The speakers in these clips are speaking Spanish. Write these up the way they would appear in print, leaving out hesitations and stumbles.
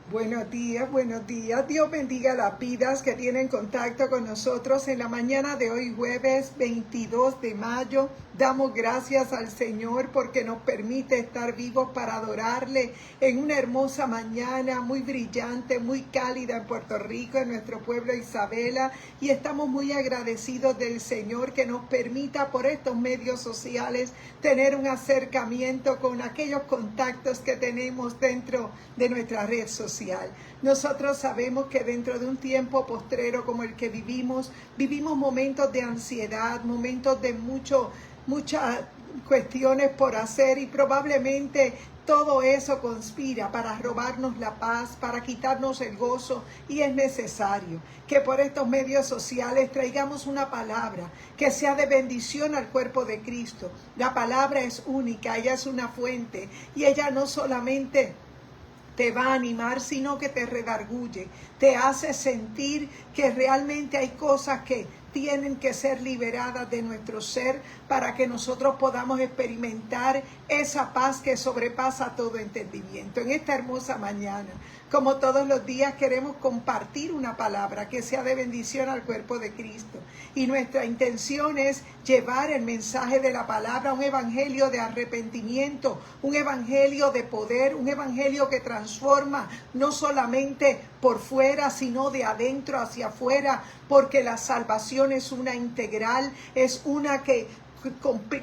Buenos días, buenos días. Dios bendiga las vidas que tienen contacto con nosotros en la mañana de hoy, jueves 22 de mayo. Damos gracias al Señor porque nos permite estar vivos para adorarle en una hermosa mañana muy brillante, muy cálida en Puerto Rico, en nuestro pueblo Isabela. Y estamos muy agradecidos del Señor que nos permita por estos medios sociales tener un acercamiento con aquellos contactos que tenemos dentro de nuestra red social. Nosotros sabemos que dentro de un tiempo postrero como el que vivimos momentos de ansiedad, momentos de muchas cuestiones por hacer, y probablemente todo eso conspira para robarnos la paz, para quitarnos el gozo, y es necesario que por estos medios sociales traigamos una palabra que sea de bendición al cuerpo de Cristo. La palabra es única, ella es una fuente, y ella no solamente te va a animar, sino que te redarguye, te hace sentir que realmente hay cosas que tienen que ser liberadas de nuestro ser para que nosotros podamos experimentar esa paz que sobrepasa todo entendimiento. En esta hermosa mañana, como todos los días, queremos compartir una palabra que sea de bendición al cuerpo de Cristo. Y nuestra intención es llevar el mensaje de la palabra, un evangelio de arrepentimiento, un evangelio de poder, un evangelio que transforma no solamente por fuera, sino de adentro hacia afuera, porque la salvación es una integral, es una que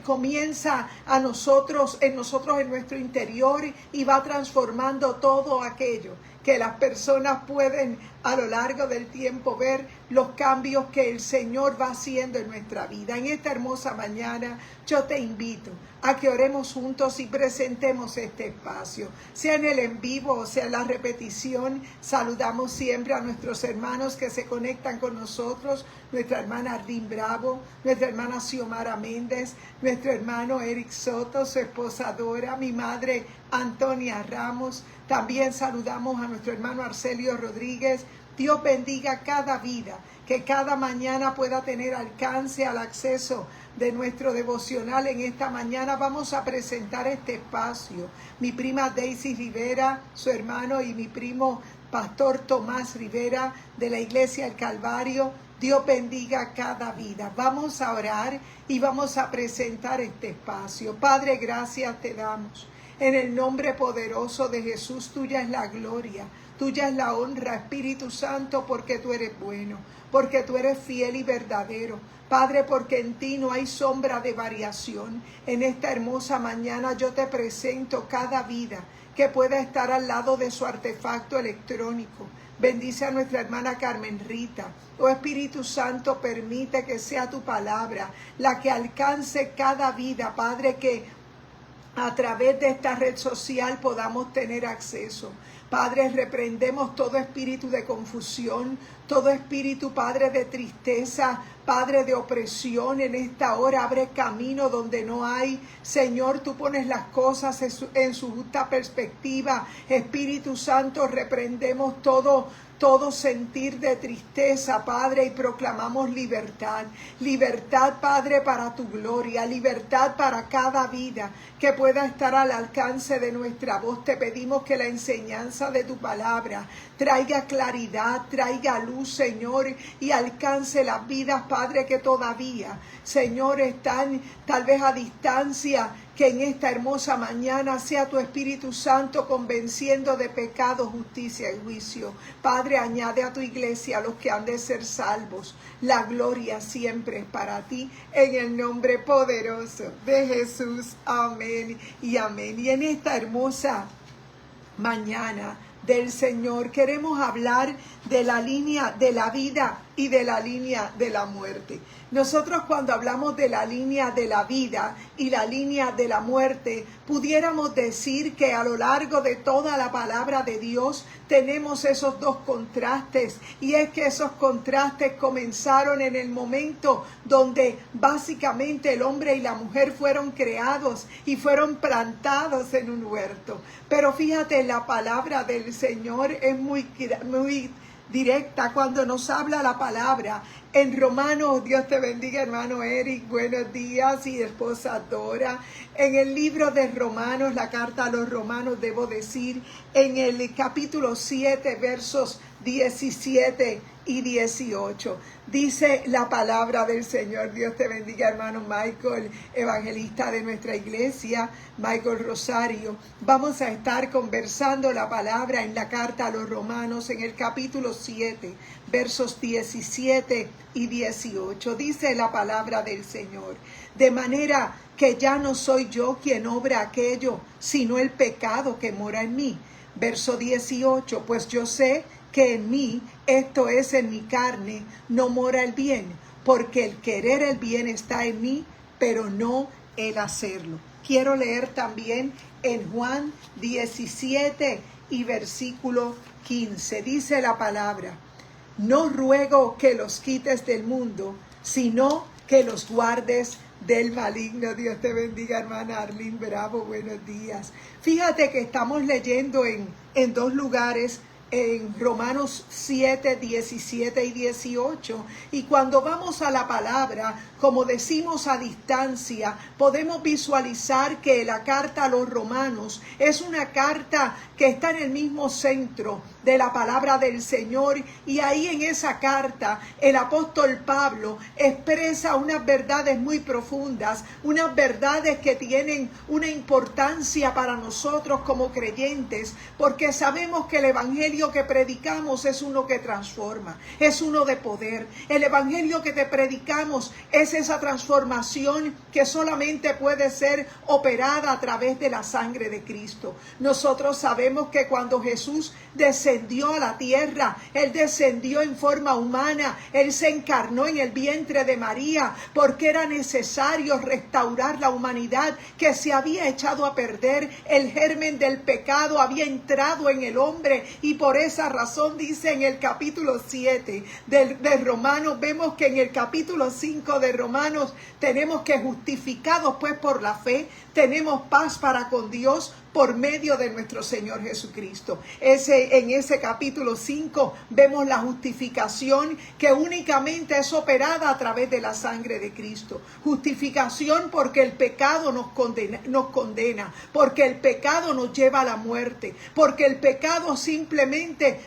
comienza en nosotros, en nuestro interior, y va transformando todo aquello que las personas pueden a lo largo del tiempo ver los cambios que el Señor va haciendo en nuestra vida. En esta hermosa mañana yo te invito a que oremos juntos y presentemos este espacio, sea en el en vivo o sea en la repetición. Saludamos siempre a nuestros hermanos que se conectan con nosotros, nuestra hermana Ardín Bravo, nuestra hermana Xiomara Méndez, nuestro hermano Eric Soto, su esposa Dora, mi madre Antonia Ramos. También saludamos a nuestro hermano Arcelio Rodríguez. Dios bendiga cada vida, que cada mañana pueda tener alcance al acceso de nuestro devocional. En esta mañana vamos a presentar este espacio. Mi prima Daisy Rivera, su hermano, y mi primo Pastor Tomás Rivera de la Iglesia del Calvario. Dios bendiga cada vida. Vamos a orar y vamos a presentar este espacio. Padre, gracias te damos. En el nombre poderoso de Jesús, tuya es la gloria, tuya es la honra, Espíritu Santo, porque tú eres bueno, porque tú eres fiel y verdadero. Padre, porque en ti no hay sombra de variación. En esta hermosa mañana yo te presento cada vida que pueda estar al lado de su artefacto electrónico. Bendice a nuestra hermana Carmen Rita. Oh Espíritu Santo, permite que sea tu palabra la que alcance cada vida, Padre, que a través de esta red social podamos tener acceso. Padre, reprendemos todo espíritu de confusión, todo espíritu, Padre, de tristeza, Padre, de opresión. En esta hora abre camino donde no hay. Señor, tú pones las cosas en su justa perspectiva. Espíritu Santo, reprendemos todo sentir de tristeza, Padre, y proclamamos libertad. Libertad, Padre, para tu gloria. Libertad para cada vida que pueda estar al alcance de nuestra voz. Te pedimos que la enseñanza de tu palabra traiga claridad, traiga luz, Señor, y alcance las vidas, Padre, que todavía, Señor, están tal vez a distancia. Que en esta hermosa mañana sea tu Espíritu Santo convenciendo de pecado, justicia y juicio. Padre, añade a tu iglesia a los que han de ser salvos. La gloria siempre es para ti, en el nombre poderoso de Jesús. Amén y amén. Y en esta hermosa mañana del Señor queremos hablar de la línea de la vida y de la línea de la muerte. Nosotros, cuando hablamos de la línea de la vida y la línea de la muerte, pudiéramos decir que a lo largo de toda la palabra de Dios tenemos esos dos contrastes, y es que esos contrastes comenzaron en el momento donde básicamente el hombre y la mujer fueron creados y fueron plantados en un huerto. Pero fíjate, la palabra del Señor es muy directa cuando nos habla la palabra. En Romanos, Dios te bendiga, hermano Eric, buenos días, y esposa Dora. En el libro de Romanos, la carta a los Romanos, debo decir, en el capítulo 7, versos 17 y 18. Dice la palabra del Señor. Dios te bendiga, hermano Michael, evangelista de nuestra iglesia, Michael Rosario. Vamos a estar conversando la palabra en la carta a los Romanos, en el capítulo 7, versos 17 y 18. Dice la palabra del Señor: de manera que ya no soy yo quien obra aquello, sino el pecado que mora en mí. Verso 18, pues yo sé que en mí, esto es en mi carne, no mora el bien, porque el querer el bien está en mí, pero no el hacerlo. Quiero leer también en Juan 17 y versículo 15. Dice la palabra: no ruego que los quites del mundo, sino que los guardes del maligno. Dios te bendiga, hermana Arlene Bravo, buenos días. Fíjate que estamos leyendo en dos lugares, en Romanos 7, 17 y 18. Y cuando vamos a la palabra, como decimos a distancia, podemos visualizar que la carta a los Romanos es una carta que está en el mismo centro de la palabra del Señor. Y ahí en esa carta el apóstol Pablo expresa unas verdades muy profundas, unas verdades que tienen una importancia para nosotros como creyentes, porque sabemos que el evangelio que predicamos es uno que transforma, es uno de poder. El evangelio que te predicamos es esa transformación que solamente puede ser operada a través de la sangre de Cristo. Nosotros sabemos que cuando Jesús descendió a la tierra, Él descendió en forma humana, Él se encarnó en el vientre de María, porque era necesario restaurar la humanidad que se había echado a perder. El germen del pecado había entrado en el hombre, y por esa razón dice en el capítulo 7 de Romanos, vemos que en el capítulo 5 de Romanos tenemos que, justificados pues por la fe, tenemos paz para con Dios por medio de nuestro Señor Jesucristo. En ese capítulo 5 vemos la justificación que únicamente es operada a través de la sangre de Cristo. Justificación porque el pecado nos condena, porque el pecado nos lleva a la muerte, porque el pecado simplemente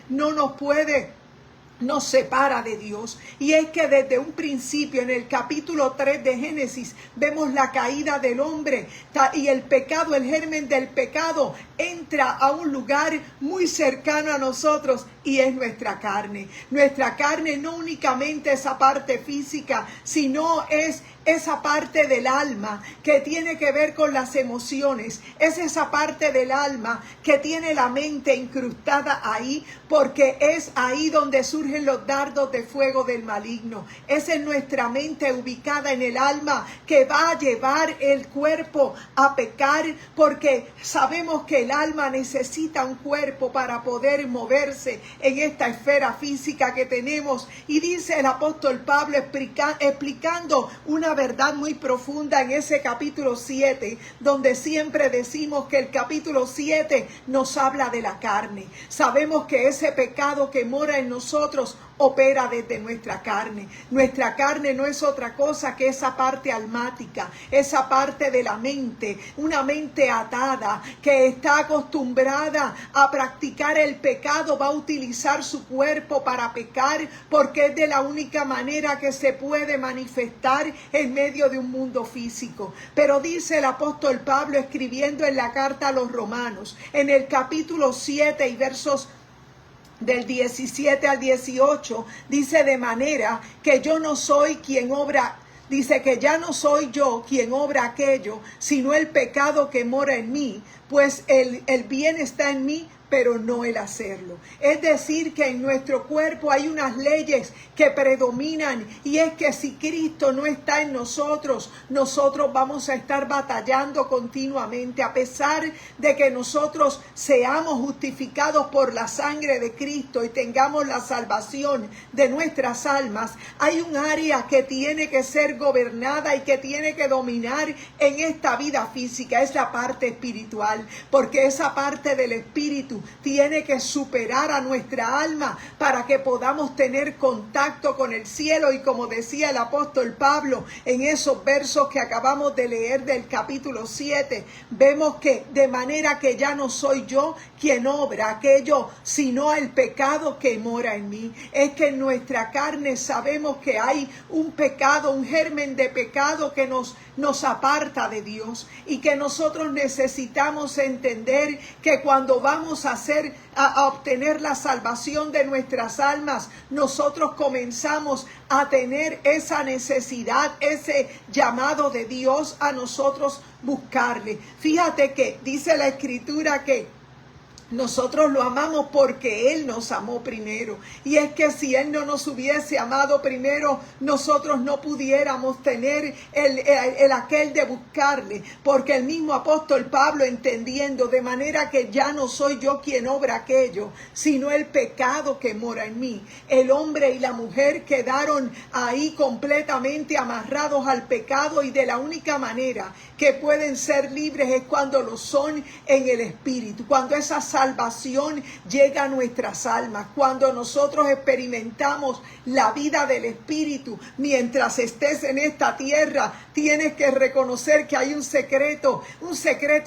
nos separa de Dios. Y es que desde un principio, en el capítulo 3 de Génesis, vemos la caída del hombre, y el pecado, el germen del pecado, entra a un lugar muy cercano a nosotros, y es nuestra carne. Nuestra carne no únicamente esa parte física, sino es esa parte del alma que tiene que ver con las emociones. Es esa parte del alma que tiene la mente incrustada ahí, porque es ahí donde surgen los dardos de fuego del maligno. Es en nuestra mente ubicada en el alma que va a llevar el cuerpo a pecar, porque sabemos que el alma necesita un cuerpo para poder moverse en esta esfera física que tenemos. Y dice el apóstol Pablo explicando una verdad muy profunda en ese capítulo 7, donde siempre decimos que el capítulo 7 nos habla de la carne. Sabemos que ese pecado que mora en nosotros opera desde nuestra carne. Nuestra carne no es otra cosa que esa parte almática, esa parte de la mente, una mente atada que está acostumbrada a practicar el pecado, va a utilizar su cuerpo para pecar, porque es de la única manera que se puede manifestar en medio de un mundo físico. Pero dice el apóstol Pablo, escribiendo en la carta a los Romanos, en el capítulo 7 y versos del 17 al 18, dice: de manera que yo no soy quien obra, dice que ya no soy yo quien obra aquello, sino el pecado que mora en mí, pues el bien está en mí, pero no el hacerlo. Es decir, que en nuestro cuerpo hay unas leyes que predominan, y es que si Cristo no está en nosotros, nosotros vamos a estar batallando continuamente. A pesar de que nosotros seamos justificados por la sangre de Cristo y tengamos la salvación de nuestras almas, hay un área que tiene que ser gobernada y que tiene que dominar en esta vida física. Es la parte espiritual, porque esa parte del espíritu espíritu tiene que superar a nuestra alma para que podamos tener contacto con el cielo. Y como decía el apóstol Pablo en esos versos que acabamos de leer del capítulo 7, vemos que de manera que ya no soy yo quien obra aquello, sino el pecado que mora en mí. Es que en nuestra carne sabemos que hay un pecado, un germen de pecado que nos aparta de Dios, y que nosotros necesitamos entender que cuando vamos a obtener la salvación de nuestras almas, nosotros comenzamos a tener esa necesidad, ese llamado de Dios a nosotros buscarle. Fíjate que dice la Escritura que nosotros lo amamos porque Él nos amó primero. Y es que si Él no nos hubiese amado primero, nosotros no pudiéramos tener el aquel de buscarle. Porque el mismo apóstol Pablo, entendiendo, de manera que ya no soy yo quien obra aquello, sino el pecado que mora en mí. El hombre y la mujer quedaron ahí completamente amarrados al pecado, y de la única manera que pueden ser libres es cuando lo son en el Espíritu, cuando esa salvación llega a nuestras almas, cuando nosotros experimentamos la vida del Espíritu. Mientras estés en esta tierra, tienes que reconocer que hay un secreto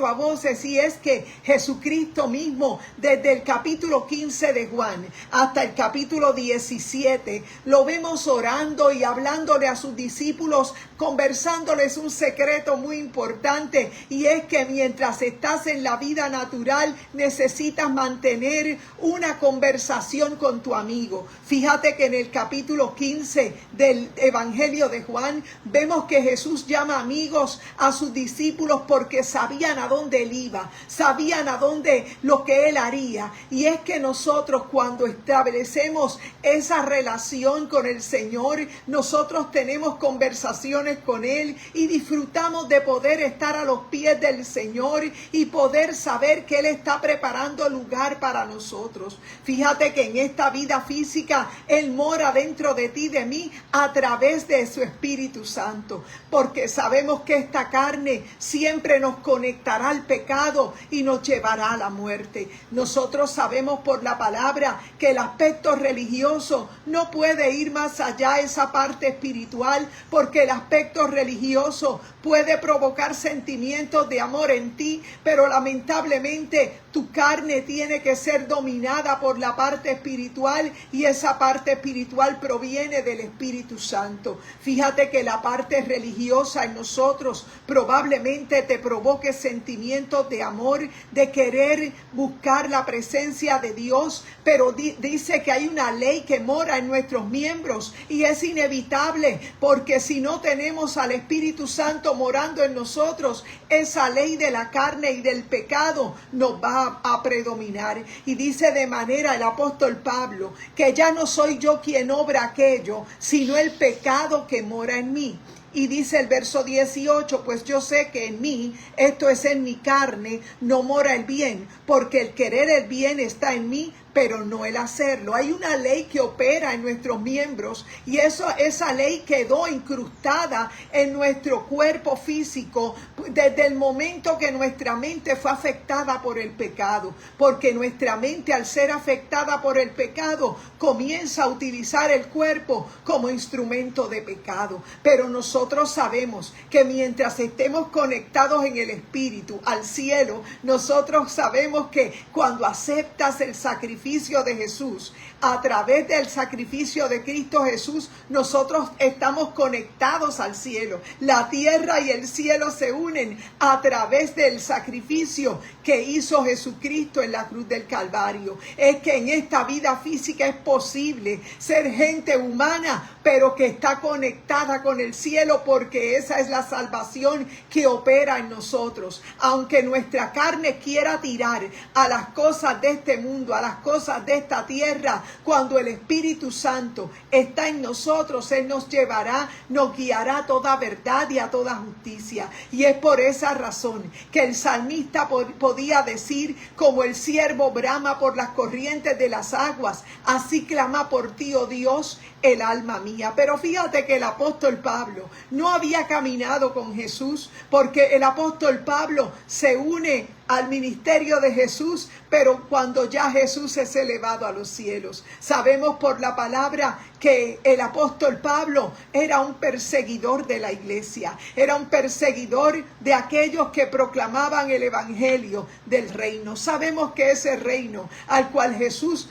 a voces, y es que Jesucristo mismo, desde el capítulo 15 de Juan hasta el capítulo 17, lo vemos orando y hablándole a sus discípulos, conversándoles un secreto muy importante, y es que mientras estás en la vida natural, necesitas mantener una conversación con tu amigo. Fíjate que en el capítulo 15 del Evangelio de Juan vemos que Jesús llama amigos a sus discípulos porque sabían a dónde Él iba, sabían a dónde lo que Él haría. Y es que nosotros, cuando establecemos esa relación con el Señor, nosotros tenemos conversaciones con Él y disfrutamos de poder estar a los pies del Señor y poder saber que Él está preparando lugar para nosotros. Fíjate que en esta vida física Él mora dentro de ti, de mí, a través de su Espíritu Santo, porque sabemos que esta carne siempre nos conectará al pecado y nos llevará a la muerte. Nosotros sabemos por la palabra que el aspecto religioso no puede ir más allá de esa parte espiritual, porque el aspecto religioso puede provocar sentimientos de amor en ti, pero lamentablemente tu carne tiene que ser dominada por la parte espiritual, y esa parte espiritual proviene del Espíritu Santo. Fíjate que la parte religiosa en nosotros probablemente te provoque sentimientos de amor, de querer buscar la presencia de Dios, pero dice que hay una ley que mora en nuestros miembros, y es inevitable, porque si no tenemos al Espíritu Santo morando en nosotros, esa ley de la carne y del pecado nos va a predominar. Y dice de manera el apóstol Pablo que ya no soy yo quien obra aquello, sino el pecado que mora en mí. Y dice el verso 18, pues yo sé que en mí, esto es en mi carne, no mora el bien, porque el querer el bien está en mí, pero no el hacerlo. Hay una ley que opera en nuestros miembros, y esa ley quedó incrustada en nuestro cuerpo físico desde el momento que nuestra mente fue afectada por el pecado, porque nuestra mente, al ser afectada por el pecado, comienza a utilizar el cuerpo como instrumento de pecado. Pero nosotros sabemos que mientras estemos conectados en el Espíritu al cielo, nosotros sabemos que cuando aceptas el sacrificio de Jesús, a través del sacrificio de Cristo Jesús, nosotros estamos conectados al cielo. La tierra y el cielo se unen a través del sacrificio que hizo Jesucristo en la cruz del Calvario. Es que en esta vida física es posible ser gente humana, pero que está conectada con el cielo, porque esa es la salvación que opera en nosotros. Aunque nuestra carne quiera tirar a las cosas de este mundo, a las cosas de esta tierra, cuando el Espíritu Santo está en nosotros, Él nos llevará, nos guiará a toda verdad y a toda justicia. Y es por esa razón que el salmista podía decir: como el ciervo brama por las corrientes de las aguas, así clama por ti, oh Dios, el alma mía. Pero fíjate que el apóstol Pablo no había caminado con Jesús, porque el apóstol Pablo se une al ministerio de Jesús, pero cuando ya Jesús es elevado a los cielos. Sabemos por la palabra que el apóstol Pablo era un perseguidor de la iglesia, era un perseguidor de aquellos que proclamaban el evangelio del reino. Sabemos que ese reino al cual Jesús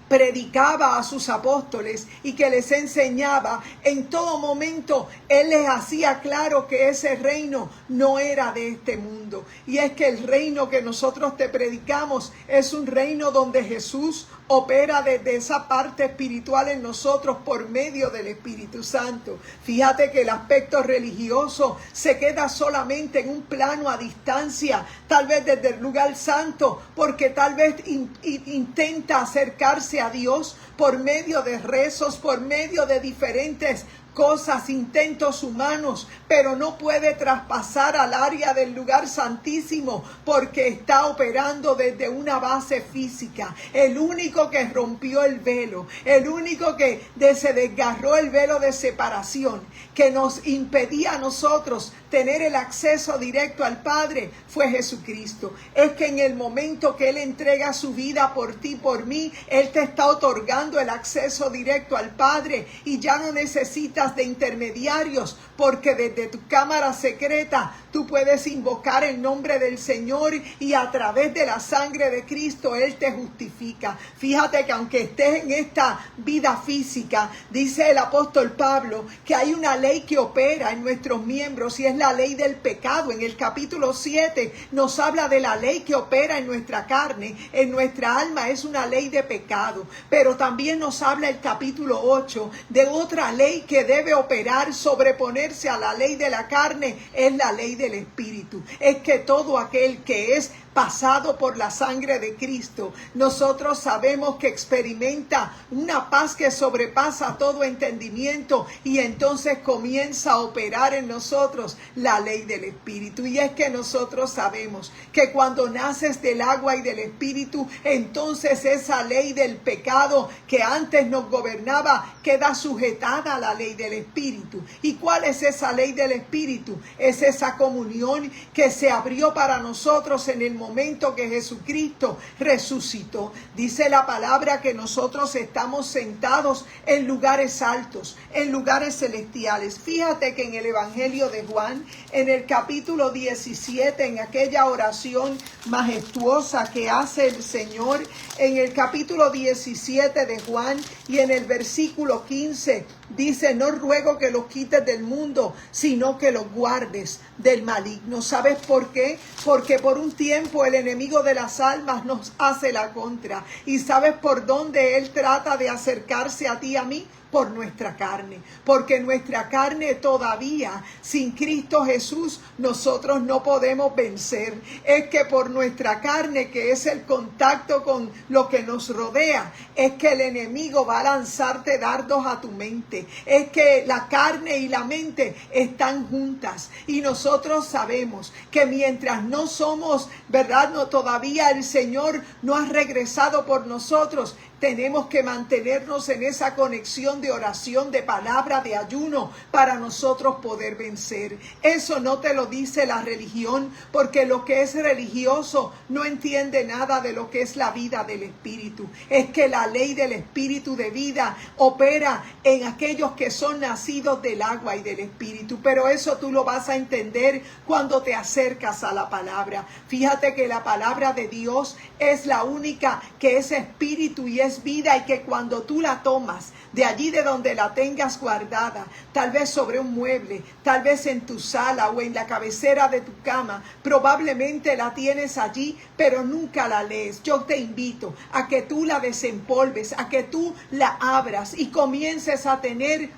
predicaba a sus apóstoles y que les enseñaba, en todo momento él les hacía claro que ese reino no era de este mundo. Y es que el reino que nosotros te predicamos es un reino donde Jesús opera desde esa parte espiritual en nosotros por medio del Espíritu Santo. Fíjate que el aspecto religioso se queda solamente en un plano a distancia, tal vez desde el lugar santo, porque tal vez intenta acercarse a Dios por medio de rezos, por medio de diferentes cosas, intentos humanos, pero no puede traspasar al área del lugar santísimo porque está operando desde una base física. El único que rompió el velo, el único que se desgarró el velo de separación que nos impedía a nosotros tener el acceso directo al Padre fue Jesucristo. Es que en el momento que Él entrega su vida por ti, por mí, Él te está otorgando el acceso directo al Padre y ya no necesitas de intermediarios, porque desde tu cámara secreta tú puedes invocar el nombre del Señor y a través de la sangre de Cristo Él te justifica. Fíjate que aunque estés en esta vida física, dice el apóstol Pablo que hay una ley que opera en nuestros miembros y es la ley del pecado. En el capítulo 7 nos habla de la ley que opera en nuestra carne, en nuestra alma, es una ley de pecado. Pero también nos habla el capítulo 8 de otra ley que debe operar, sobreponerse a la ley de la carne, es la ley del Espíritu. Es que todo aquel que es pasado por la sangre de Cristo, nosotros sabemos que experimenta una paz que sobrepasa todo entendimiento y entonces comienza a operar en nosotros la ley del Espíritu. Y es que nosotros sabemos que cuando naces del agua y del Espíritu, entonces esa ley del pecado que antes nos gobernaba queda sujetada a la ley del Espíritu. ¿Y cuál es esa ley del Espíritu? Es esa comunión que se abrió para nosotros en el momento que Jesucristo resucitó. Dice la palabra que nosotros estamos sentados en lugares altos, en lugares celestiales. Fíjate que en el Evangelio de Juan, en el capítulo 17, en aquella oración majestuosa que hace el Señor, en el capítulo 17 de Juan y en el versículo 15, dice: no ruego que los quites del mundo, sino que los guardes del maligno. ¿Sabes por qué? Porque por un tiempo el enemigo de las almas nos hace la contra. ¿Y sabes por dónde él trata de acercarse a ti y a mí? Por nuestra carne, porque nuestra carne todavía, sin Cristo Jesús, nosotros no podemos vencer. Es que por nuestra carne, que es el contacto con lo que nos rodea, es que el enemigo va a lanzarte dardos a tu mente. Es que la carne y la mente están juntas y nosotros sabemos que mientras no somos, ¿verdad? No, todavía el Señor no ha regresado por nosotros. Tenemos que mantenernos en esa conexión de oración, de palabra, de ayuno, para nosotros poder vencer. Eso no te lo dice la religión, porque lo que es religioso no entiende nada de lo que es la vida del Espíritu. Es que la ley del Espíritu de vida opera en aquellos que son nacidos del agua y del Espíritu. Pero eso tú lo vas a entender cuando te acercas a la palabra. Fíjate que la palabra de Dios es la única que es espíritu y es vida, y que cuando tú la tomas de allí de donde la tengas guardada, tal vez sobre un mueble, tal vez en tu sala o en la cabecera de tu cama, probablemente la tienes allí, pero nunca la lees. Yo te invito a que tú la desempolves, a que tú la abras y comiences a tener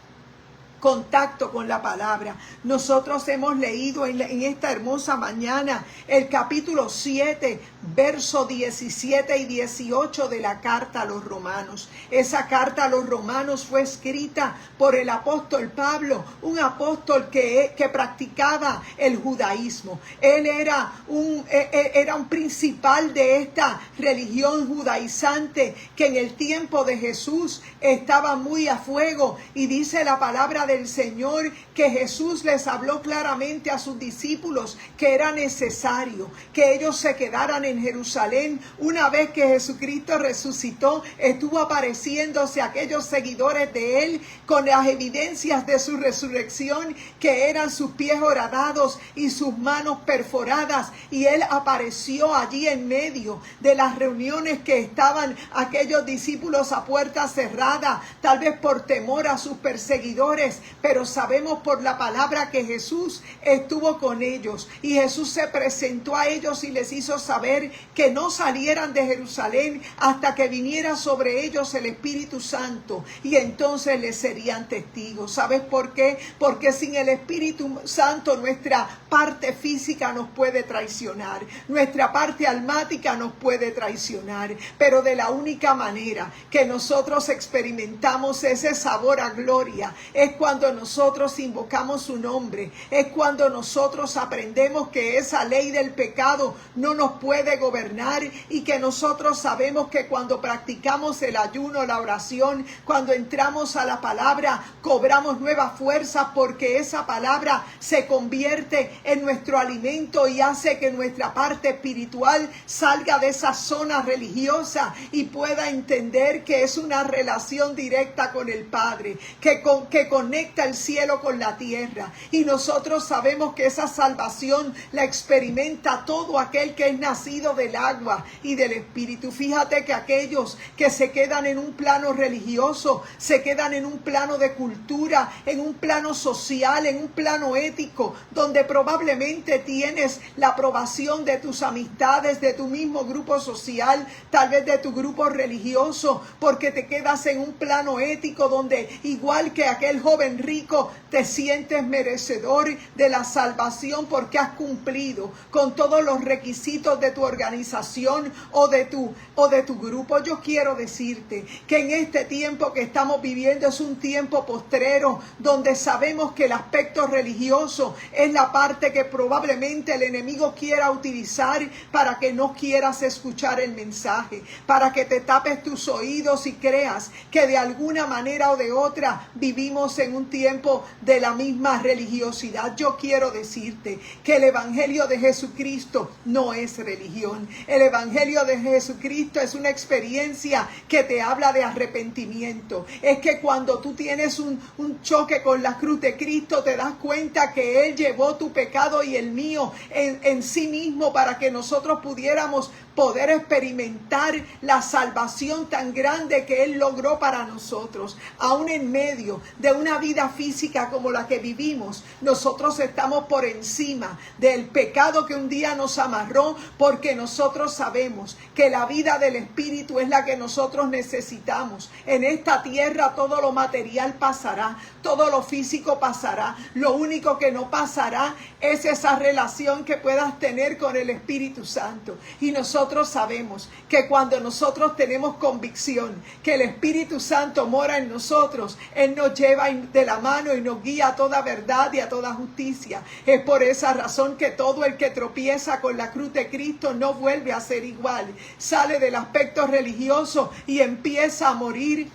contacto con la palabra. Nosotros hemos leído en esta hermosa mañana el capítulo 7, verso 17 y 18 de la carta a los romanos. Esa carta a los romanos fue escrita por el apóstol Pablo, un apóstol que practicaba el judaísmo. Él era un principal de esta religión judaizante que en el tiempo de Jesús estaba muy a fuego, y dice la palabra del Señor que Jesús les habló claramente a sus discípulos que era necesario que ellos se quedaran en Jerusalén. Una vez que Jesucristo resucitó, estuvo apareciéndose a aquellos seguidores de él con las evidencias de su resurrección, que eran sus pies horadados y sus manos perforadas, y él apareció allí en medio de las reuniones que estaban aquellos discípulos a puerta cerrada, tal vez por temor a sus perseguidores, pero sabemos por la palabra que Jesús estuvo con ellos, y Jesús se presentó a ellos y les hizo saber que no salieran de Jerusalén hasta que viniera sobre ellos el Espíritu Santo, y entonces les serían testigos. ¿Sabes por qué? Porque sin el Espíritu Santo nuestra parte física nos puede traicionar, nuestra parte almática nos puede traicionar, pero de la única manera que nosotros experimentamos ese sabor a gloria es cuando nosotros invocamos su nombre, es cuando nosotros aprendemos que esa ley del pecado no nos puede gobernar, y que nosotros sabemos que cuando practicamos el ayuno, la oración, cuando entramos a la palabra, cobramos nueva fuerza, porque esa palabra se convierte en nuestro alimento y hace que nuestra parte espiritual salga de esa zona religiosa y pueda entender que es una relación directa con el Padre, que conecta el cielo con la tierra. Y nosotros sabemos que esa salvación la experimenta todo aquel que es nacido del agua y del Espíritu. Fíjate que aquellos que se quedan en un plano religioso, se quedan en un plano de cultura, en un plano social, en un plano ético, donde probablemente tienes la aprobación de tus amistades, de tu mismo grupo social, tal vez de tu grupo religioso, porque te quedas en un plano ético donde, igual que aquel joven rico, te sientes merecedor de la salvación porque has cumplido con todos los requisitos de tu organización o de tu grupo. Yo quiero decirte que en este tiempo que estamos viviendo es un tiempo postrero, donde sabemos que el aspecto religioso es la parte que probablemente el enemigo quiera utilizar para que no quieras escuchar el mensaje, para que te tapes tus oídos y creas que de alguna manera o de otra vivimos en un tiempo de la misma religiosidad. Yo quiero decirte que el evangelio de Jesucristo no es religión. El evangelio de Jesucristo es una experiencia que te habla de arrepentimiento. Es que cuando tú tienes un choque con la cruz de Cristo, te das cuenta que Él llevó tu pecado y el mío en sí mismo, para que nosotros pudiéramos poder experimentar la salvación tan grande que Él logró para nosotros. Aún en medio de una vida física como la que vivimos, nosotros estamos por encima del pecado que un día nos amarró, porque nosotros sabemos que la vida del Espíritu es la que nosotros necesitamos. En esta tierra todo lo material pasará, todo lo físico pasará. Lo único que no pasará es esa relación que puedas tener con el Espíritu Santo. Y nosotros sabemos que cuando nosotros tenemos convicción que el Espíritu Santo mora en nosotros, Él nos lleva de la mano y nos guía a toda verdad y a toda justicia. Es por esa razón que todo el que tropieza con la cruz de Cristo no vuelve a ser igual. Sale del aspecto religioso y empieza a morir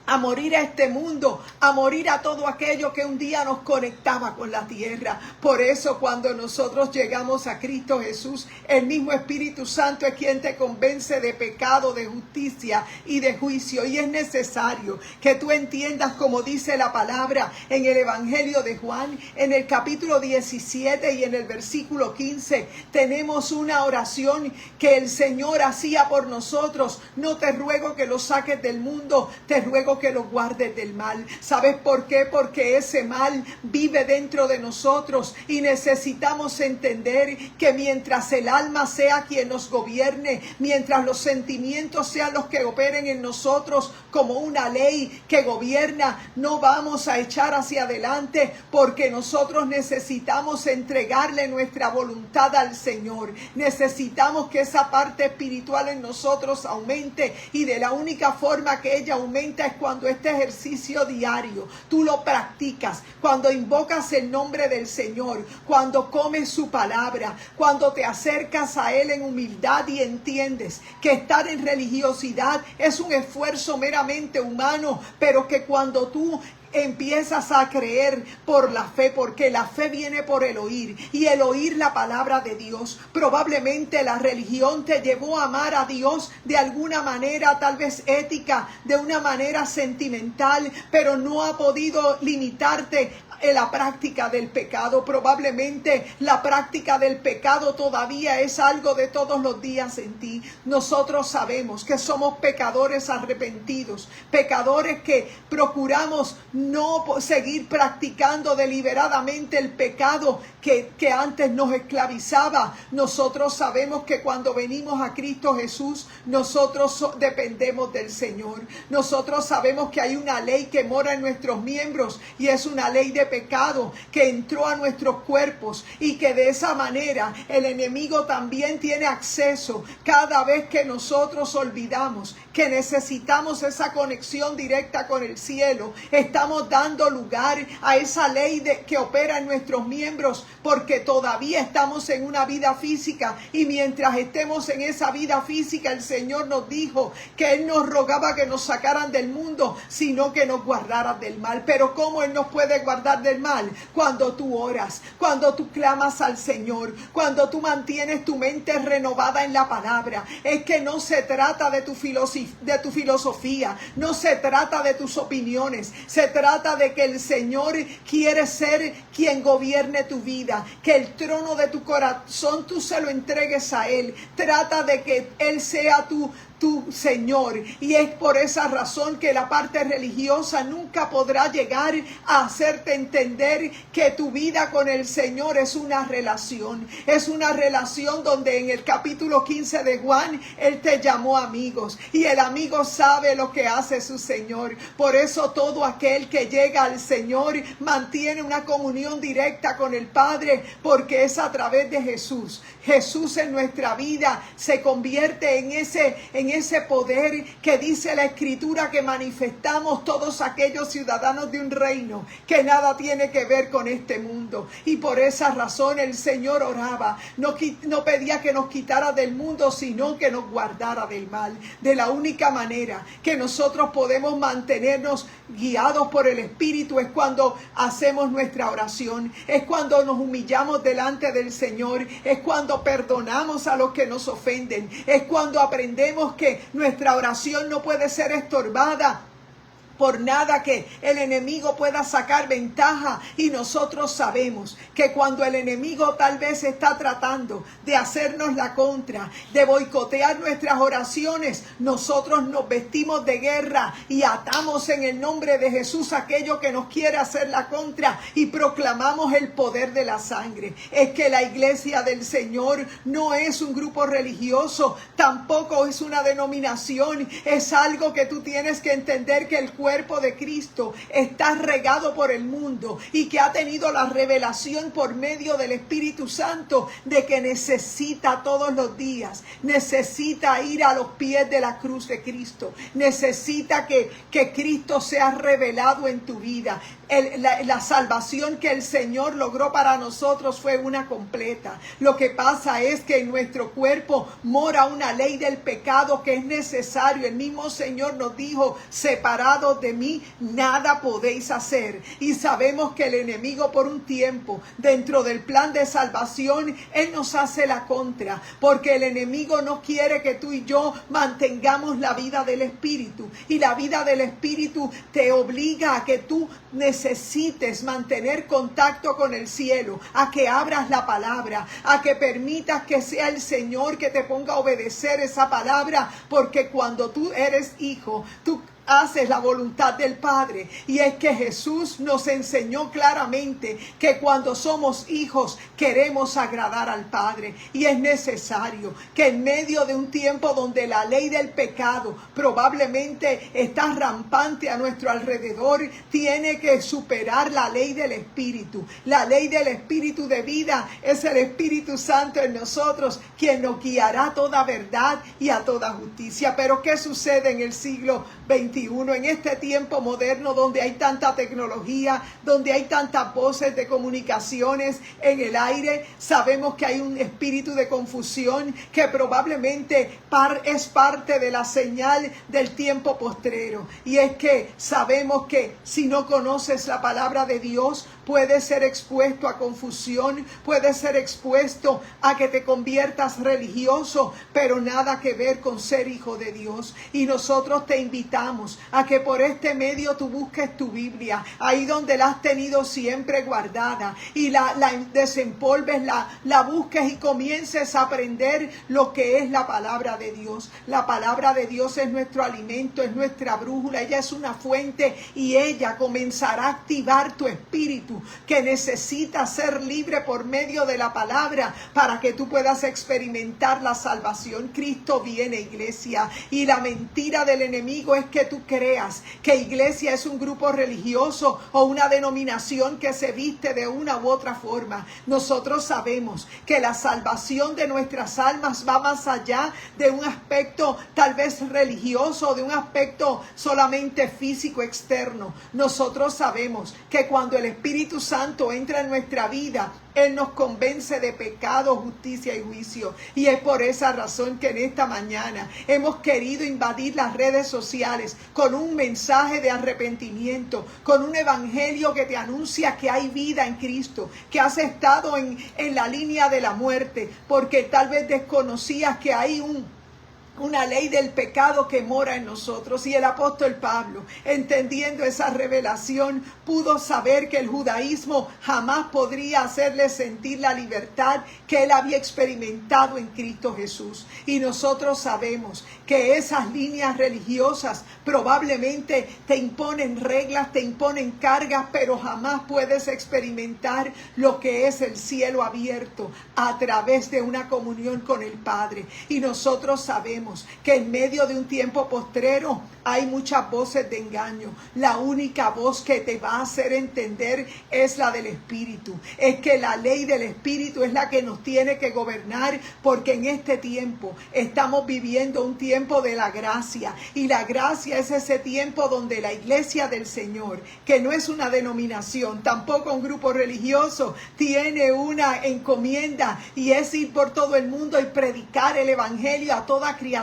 a este mundo, a morir a todo aquello que un día nos conectaba con la tierra. Por eso cuando nosotros llegamos a Cristo Jesús, el mismo Espíritu Santo es quien te convence de pecado, de justicia y de juicio. Y es necesario que tú entiendas, como dice la palabra en el Evangelio de Juan, en el capítulo 17 y en el versículo 15, tenemos una oración que el Señor hacía por nosotros. No te ruego que lo saques del mundo, te ruego que lo guardes del mal. ¿Sabes por qué? Porque ese mal vive dentro de nosotros, y necesitamos entender que mientras el alma sea quien nos gobierne, mientras los sentimientos sean los que operen en nosotros como una ley que gobierna, no vamos a echar hacia adelante, porque nosotros necesitamos entregarle nuestra voluntad al Señor. Necesitamos que esa parte espiritual en nosotros aumente, y de la única forma que ella aumenta es cuando este ejercicio diario tú lo practicas, cuando invocas el nombre del Señor, cuando comes su palabra, cuando te acercas a Él en humildad y entiendes que estar en religiosidad es un esfuerzo meramente humano, pero que cuando tú empiezas a creer por la fe, porque la fe viene por el oír y el oír la palabra de Dios. Probablemente la religión te llevó a amar a Dios de alguna manera, tal vez ética, de una manera sentimental, pero no ha podido limitarte en la práctica del pecado. Probablemente la práctica del pecado todavía es algo de todos los días en ti. Nosotros sabemos que somos pecadores arrepentidos, pecadores que procuramos no seguir practicando deliberadamente el pecado que antes nos esclavizaba. Nosotros sabemos que cuando venimos a Cristo Jesús, nosotros dependemos del Señor. Nosotros sabemos que hay una ley que mora en nuestros miembros y es una ley de pecado que entró a nuestros cuerpos, y que de esa manera el enemigo también tiene acceso cada vez que nosotros olvidamos que necesitamos esa conexión directa con el cielo. Estamos dando lugar a esa ley que opera en nuestros miembros, porque todavía estamos en una vida física, y mientras estemos en esa vida física, el Señor nos dijo que Él nos rogaba que nos sacaran del mundo, sino que nos guardaran del mal. Pero ¿cómo Él nos puede guardar del mal? Cuando tú oras, cuando tú clamas al Señor, cuando tú mantienes tu mente renovada en la palabra. Es que no se trata de tu filosofía, no se trata de tus opiniones, se trata de que el Señor quiere ser quien gobierne tu vida, que el trono de tu corazón tú se lo entregues a Él. Trata de que Él sea tu Señor, y es por esa razón que la parte religiosa nunca podrá llegar a hacerte entender que tu vida con el Señor es una relación donde en el capítulo 15 de Juan Él te llamó amigos, y el amigo sabe lo que hace su Señor. Por eso todo aquel que llega al Señor mantiene una comunión directa con el Padre, porque es a través de Jesús. Jesús en nuestra vida se convierte en ese poder que dice la Escritura que manifestamos todos aquellos ciudadanos de un reino que nada tiene que ver con este mundo. Y por esa razón el Señor oraba, no pedía que nos quitara del mundo, sino que nos guardara del mal. De la única manera que nosotros podemos mantenernos guiados por el Espíritu es cuando hacemos nuestra oración, es cuando nos humillamos delante del Señor, es cuando perdonamos a los que nos ofenden, es cuando aprendemos que nuestra oración no puede ser estorbada por nada que el enemigo pueda sacar ventaja. Y nosotros sabemos que cuando el enemigo tal vez está tratando de hacernos la contra, de boicotear nuestras oraciones, nosotros nos vestimos de guerra y atamos en el nombre de Jesús aquello que nos quiere hacer la contra, y proclamamos el poder de la sangre. Es que la iglesia del Señor no es un grupo religioso, tampoco es una denominación, es algo que tú tienes que entender, que el cuerpo de Cristo está regado por el mundo y que ha tenido la revelación por medio del Espíritu Santo de que necesita todos los días, necesita ir a los pies de la cruz de Cristo, necesita que Cristo sea revelado en tu vida. La salvación que el Señor logró para nosotros fue una completa. Lo que pasa es que en nuestro cuerpo mora una ley del pecado que es necesario. El mismo Señor nos dijo: separados de mí nada podéis hacer. Y sabemos que el enemigo por un tiempo, dentro del plan de salvación, Él nos hace la contra, porque el enemigo no quiere que tú y yo mantengamos la vida del Espíritu, y la vida del Espíritu te obliga a que tú necesites mantener contacto con el cielo, a que abras la palabra, a que permitas que sea el Señor que te ponga a obedecer esa palabra, porque cuando tú eres hijo, tú haces la voluntad del Padre. Y es que Jesús nos enseñó claramente que cuando somos hijos queremos agradar al Padre, y es necesario que en medio de un tiempo donde la ley del pecado probablemente está rampante a nuestro alrededor, tiene que superar la ley del Espíritu. La ley del Espíritu de vida es el Espíritu Santo en nosotros, quien nos guiará a toda verdad y a toda justicia. Pero ¿qué sucede en el siglo XXI? XXI, en este tiempo moderno donde hay tanta tecnología, donde hay tantas voces de comunicaciones en el aire, sabemos que hay un espíritu de confusión que probablemente es parte de la señal del tiempo postrero. Y es que sabemos que si no conoces la palabra de Dios, puedes ser expuesto a confusión, puedes ser expuesto a que te conviertas religioso, pero nada que ver con ser hijo de Dios. Y nosotros te invitamos a que por este medio tú busques tu Biblia, ahí donde la has tenido siempre guardada, y la desempolves, la busques y comiences a aprender lo que es la palabra de Dios. La palabra de Dios es nuestro alimento, es nuestra brújula, ella es una fuente y ella comenzará a activar tu espíritu que necesita ser libre por medio de la palabra para que tú puedas experimentar la salvación. Cristo viene, iglesia, y la mentira del enemigo es que tú creas que iglesia es un grupo religioso o una denominación que se viste de una u otra forma. Nosotros sabemos que la salvación de nuestras almas va más allá de un aspecto tal vez religioso, de un aspecto solamente físico externo. Nosotros sabemos que cuando el Espíritu Santo entra en nuestra vida, Él nos convence de pecado, justicia y juicio. Y es por esa razón que en esta mañana hemos querido invadir las redes sociales con un mensaje de arrepentimiento, con un evangelio que te anuncia que hay vida en Cristo, que has estado en la línea de la muerte, porque tal vez desconocías que hay una ley del pecado que mora en nosotros. Y el apóstol Pablo, entendiendo esa revelación, pudo saber que el judaísmo jamás podría hacerle sentir la libertad que él había experimentado en Cristo Jesús. Y nosotros sabemos que esas líneas religiosas probablemente te imponen reglas, te imponen cargas, pero jamás puedes experimentar lo que es el cielo abierto a través de una comunión con el Padre. Y nosotros sabemos que en medio de un tiempo postrero hay muchas voces de engaño. La única voz que te va a hacer entender es la del Espíritu. Es que la ley del Espíritu es la que nos tiene que gobernar, porque en este tiempo estamos viviendo un tiempo de la gracia. Y la gracia es ese tiempo donde la iglesia del Señor, que no es una denominación, tampoco un grupo religioso, tiene una encomienda, y es ir por todo el mundo y predicar el evangelio a toda criatura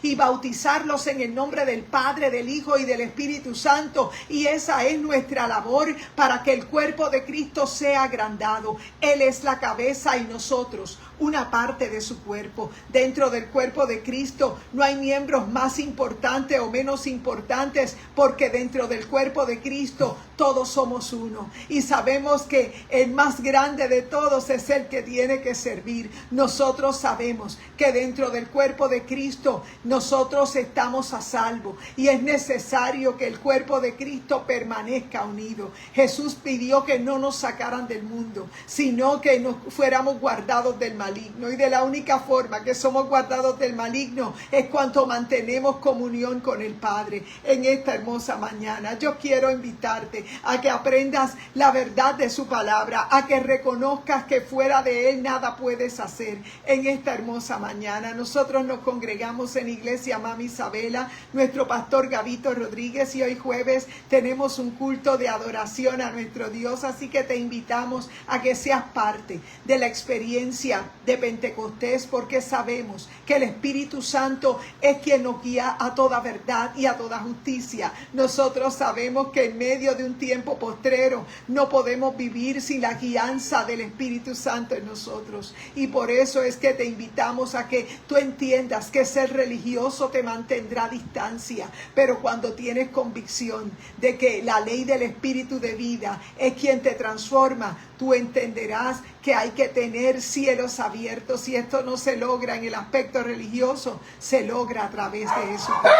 y bautizarlos en el nombre del Padre, del Hijo y del Espíritu Santo. Y esa es nuestra labor para que el cuerpo de Cristo sea agrandado. Él es la cabeza y nosotros una parte de su cuerpo. Dentro del cuerpo de Cristo no hay miembros más importantes o menos importantes, porque dentro del cuerpo de Cristo todos somos uno. Y sabemos que el más grande de todos es el que tiene que servir. Nosotros sabemos que dentro del cuerpo de Cristo nosotros estamos a salvo, y es necesario que el cuerpo de Cristo permanezca unido. Jesús pidió que no nos sacaran del mundo, sino que nos fuéramos guardados del maligno. Y de la única forma que somos guardados del maligno es cuando mantenemos comunión con el Padre. En esta hermosa mañana yo quiero invitarte a que aprendas la verdad de su palabra, a que reconozcas que fuera de Él nada puedes hacer. En esta hermosa mañana nosotros nos congregamos en Iglesia Mami Isabela, nuestro pastor Gabito Rodríguez, y hoy jueves tenemos un culto de adoración a nuestro Dios. Así que te invitamos a que seas parte de la experiencia de Pentecostés, porque sabemos que el Espíritu Santo es quien nos guía a toda verdad y a toda justicia. Nosotros sabemos que en medio de un tiempo postrero no podemos vivir sin la guianza del Espíritu Santo en nosotros, y por eso es que te invitamos a que tú entiendas que ser religioso te mantendrá a distancia, pero cuando tienes convicción de que la ley del Espíritu de vida es quien te transforma, tú entenderás que hay que tener cielos abiertos, y esto no se logra en el aspecto religioso, se logra a través de Jesucristo.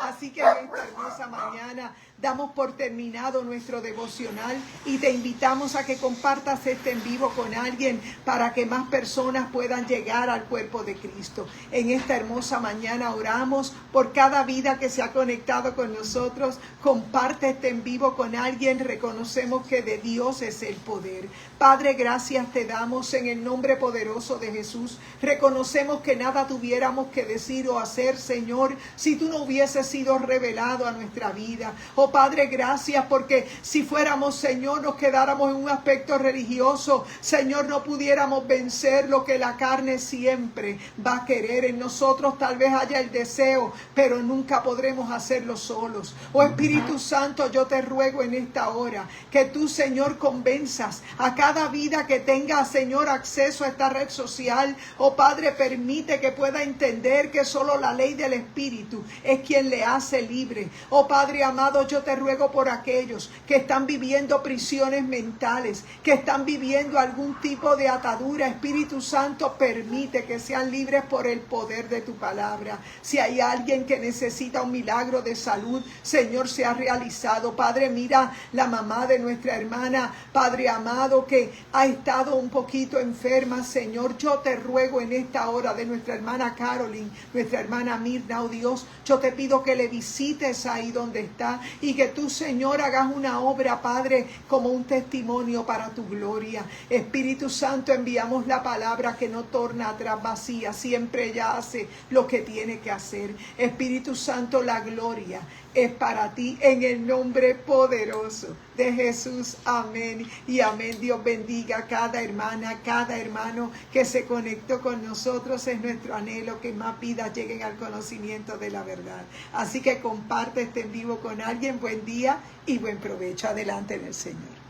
Así que en esta hermosa mañana Damos por terminado nuestro devocional y te invitamos a que compartas este en vivo con alguien para que más personas puedan llegar al cuerpo de Cristo. En esta hermosa mañana oramos por cada vida que se ha conectado con nosotros. Comparte este en vivo con alguien. Reconocemos que de Dios es el poder. Padre, gracias te damos en el nombre poderoso de Jesús. Reconocemos que nada tuviéramos que decir o hacer, Señor, si tú no hubieses sido revelado a nuestra vida. Oh Padre, gracias porque si fuéramos, Señor, nos quedáramos en un aspecto religioso, Señor, no pudiéramos vencer lo que la carne siempre va a querer. En nosotros tal vez haya el deseo, pero nunca podremos hacerlo solos. Oh Espíritu Santo, yo te ruego en esta hora que tú, Señor, convenzas a cada vida que tenga, Señor, acceso a esta red social. Oh Padre, permite que pueda entender que solo la ley del Espíritu es quien le hace libre. Oh Padre amado, yo te ruego por aquellos que están viviendo prisiones mentales, que están viviendo algún tipo de atadura. Espíritu Santo, permite que sean libres por el poder de tu palabra. Si hay alguien que necesita un milagro de salud, Señor, se ha realizado. Padre, mira la mamá de nuestra hermana, Padre amado, que ha estado un poquito enferma. Señor, yo te ruego en esta hora de nuestra hermana Caroline, nuestra hermana Mirna, oh Dios, yo te pido que le visites ahí donde está y que tú, Señor, hagas una obra, Padre, como un testimonio para tu gloria. Espíritu Santo, enviamos la palabra que no torna atrás vacía, siempre ella hace lo que tiene que hacer. Espíritu Santo, la gloria es para ti en el nombre poderoso de Jesús. Amén y amén. Dios bendiga a cada hermana, cada hermano que se conectó con nosotros. Es nuestro anhelo que más vidas lleguen al conocimiento de la verdad. Así que comparte este en vivo con alguien. Buen día y buen provecho. Adelante en el Señor.